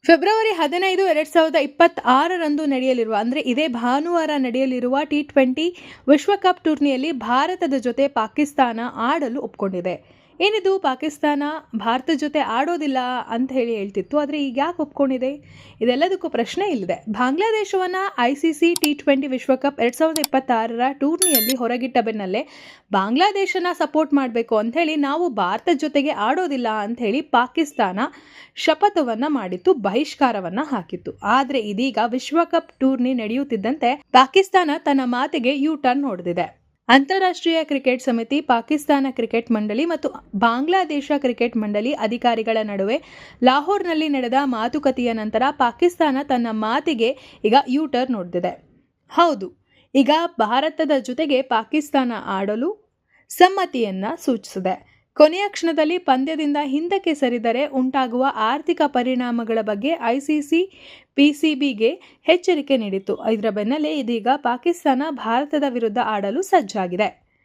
February 15, 2026ರಂದು ನಡೆಯಲಿರುವ ಅಂದರೆ ಇದೇ ಭಾನುವಾರ ನಡೆಯಲಿರುವ T20 ವಿಶ್ವಕಪ್ ಟೂರ್ನಿಯಲ್ಲಿ ಭಾರತದ ಜೊತೆ ಪಾಕಿಸ್ತಾನ ಆಡಲು ಒಪ್ಕೊಂಡಿದೆ. ಏನಿದು ಪಾಕಿಸ್ತಾನ ಭಾರತದ ಜೊತೆ ಆಡೋದಿಲ್ಲ ಅಂತ ಹೇಳ್ತಿತ್ತು, ಆದರೆ ಈಗ ಯಾಕೆ ಒಪ್ಕೊಂಡಿದೆ? ಇದೆಲ್ಲದಕ್ಕೂ ಪ್ರಶ್ನೆ ಇಲ್ಲಿದೆ. ಬಾಂಗ್ಲಾದೇಶವನ್ನು ICC T20 ವಿಶ್ವಕಪ್ 2026ರ ಟೂರ್ನಿಯಲ್ಲಿ ಹೊರಗಿಟ್ಟ ಬೆನ್ನಲ್ಲೇ ಬಾಂಗ್ಲಾದೇಶನ ಸಪೋರ್ಟ್ ಮಾಡಬೇಕು ಅಂಥೇಳಿ ನಾವು ಭಾರತದ ಜೊತೆಗೆ ಆಡೋದಿಲ್ಲ ಅಂಥೇಳಿ ಪಾಕಿಸ್ತಾನ ಶಪಥವನ್ನು ಮಾಡಿತ್ತು, ಬಹಿಷ್ಕಾರವನ್ನು ಹಾಕಿತ್ತು. ಆದರೆ ಇದೀಗ ವಿಶ್ವಕಪ್ ಟೂರ್ನಿ ನಡೆಯುತ್ತಿದ್ದಂತೆ ಪಾಕಿಸ್ತಾನ ತನ್ನ ಮಾತಿಗೆ ಯೂ ಟರ್ನ್ ಹೊಡೆದಿದೆ. ಅಂತಾರಾಷ್ಟ್ರೀಯ ಕ್ರಿಕೆಟ್ ಸಮಿತಿ, ಪಾಕಿಸ್ತಾನ ಕ್ರಿಕೆಟ್ ಮಂಡಳಿ ಮತ್ತು ಬಾಂಗ್ಲಾದೇಶ ಕ್ರಿಕೆಟ್ ಮಂಡಳಿ ಅಧಿಕಾರಿಗಳ ನಡುವೆ ಲಾಹೋರ್ನಲ್ಲಿ ನಡೆದ ಮಾತುಕತೆಯ ನಂತರ ಪಾಕಿಸ್ತಾನ ತನ್ನ ಮಾತಿಗೆ ಈಗ ಯೂ ಟರ್ನ್ ಹೊಡೆದಿದೆ. ಹೌದು, ಈಗ ಭಾರತದ ಜೊತೆಗೆ ಪಾಕಿಸ್ತಾನ ಆಡಲು ಸಮ್ಮತಿಯನ್ನು ಸೂಚಿಸಿದೆ. ಕೊನೆಯ ಕ್ಷಣದಲ್ಲಿ ಪಂದ್ಯದಿಂದ ಹಿಂದಕ್ಕೆ ಸರಿದರೆ ಉಂಟಾಗುವ ಆರ್ಥಿಕ ಪರಿಣಾಮಗಳ ಬಗ್ಗೆ ICC PCBಗೆ ಎಚ್ಚರಿಕೆ ನೀಡಿತ್ತು. ಇದರ ಬೆನ್ನಲ್ಲೇ ಇದೀಗ ಪಾಕಿಸ್ತಾನ ಭಾರತದ ವಿರುದ್ಧ ಆಡಲು ಸಜ್ಜಾಗಿದೆ.